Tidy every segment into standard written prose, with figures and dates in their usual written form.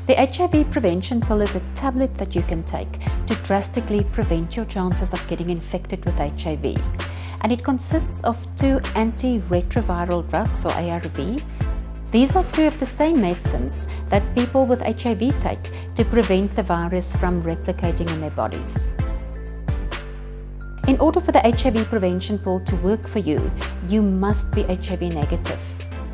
The HIV prevention pill is a tablet that you can take to drastically prevent your chances of getting infected with HIV. And it consists of 2 antiretroviral drugs, or ARVs. These are 2 of the same medicines that people with HIV take to prevent the virus from replicating in their bodies. In order for the HIV prevention pill to work for you, you must be HIV negative.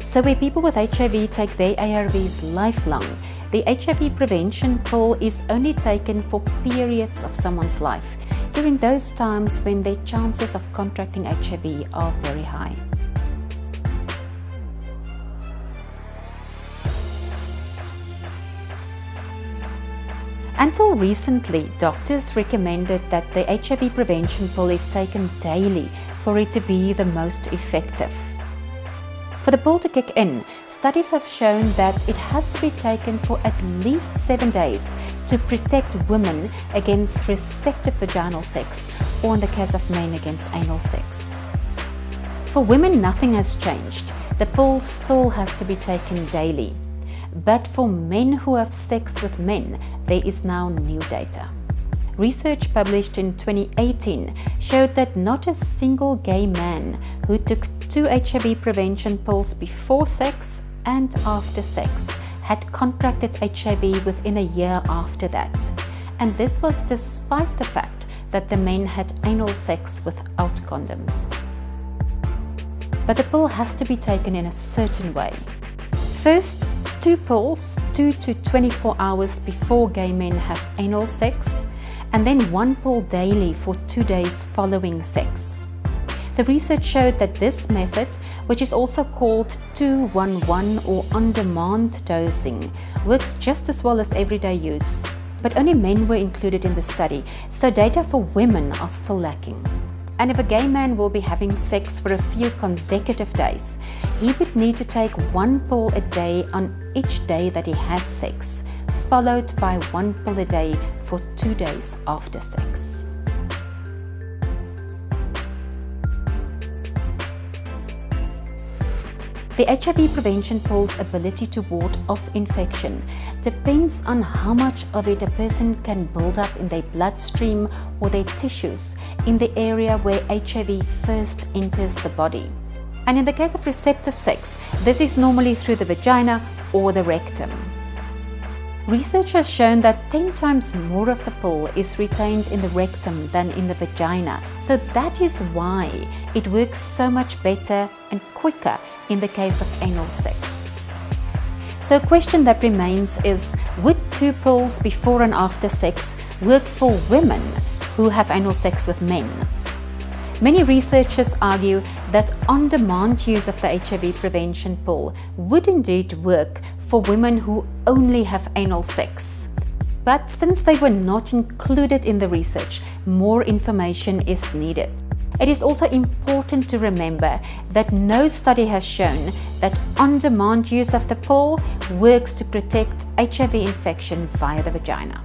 So where people with HIV take their ARVs lifelong, the HIV prevention pill is only taken for periods of someone's life, during those times when their chances of contracting HIV are very high. Until recently, doctors recommended that the HIV prevention pill is taken daily for it to be the most effective. For the pill to kick in, studies have shown that it has to be taken for at least 7 days to protect women against receptive vaginal sex, or in the case of men, against anal sex. For women, nothing has changed. The pill still has to be taken daily. But for men who have sex with men, there is now new data. Research published in 2018 showed that not a single gay man who took 2 HIV prevention pills before sex and after sex had contracted HIV within a year after that. And this was despite the fact that the men had anal sex without condoms. But the pill has to be taken in a certain way. First, 2 pills 2 to 24 hours before gay men have anal sex, and then 1 pill daily for 2 days following sex. The research showed that this method, which is also called 2-1-1 or on-demand dosing, works just as well as everyday use. But only men were included in the study, so data for women are still lacking. And if a gay man will be having sex for a few consecutive days, he would need to take 1 pill a day on each day that he has sex, followed by 1 pill a day for 2 days after sex. The HIV prevention pill's ability to ward off infection depends on how much of it a person can build up in their bloodstream or their tissues in the area where HIV first enters the body. And in the case of receptive sex, this is normally through the vagina or the rectum. Research has shown that 10 times more of the pill is retained in the rectum than in the vagina, so that is why it works so much better and quicker in the case of anal sex. So a question that remains is, would 2 pills before and after sex work for women who have anal sex with men? Many researchers argue that on-demand use of the HIV prevention pill would indeed work for women who only have anal sex. But since they were not included in the research, more information is needed. It is also important to remember that no study has shown that on-demand use of the pill works to protect HIV infection via the vagina.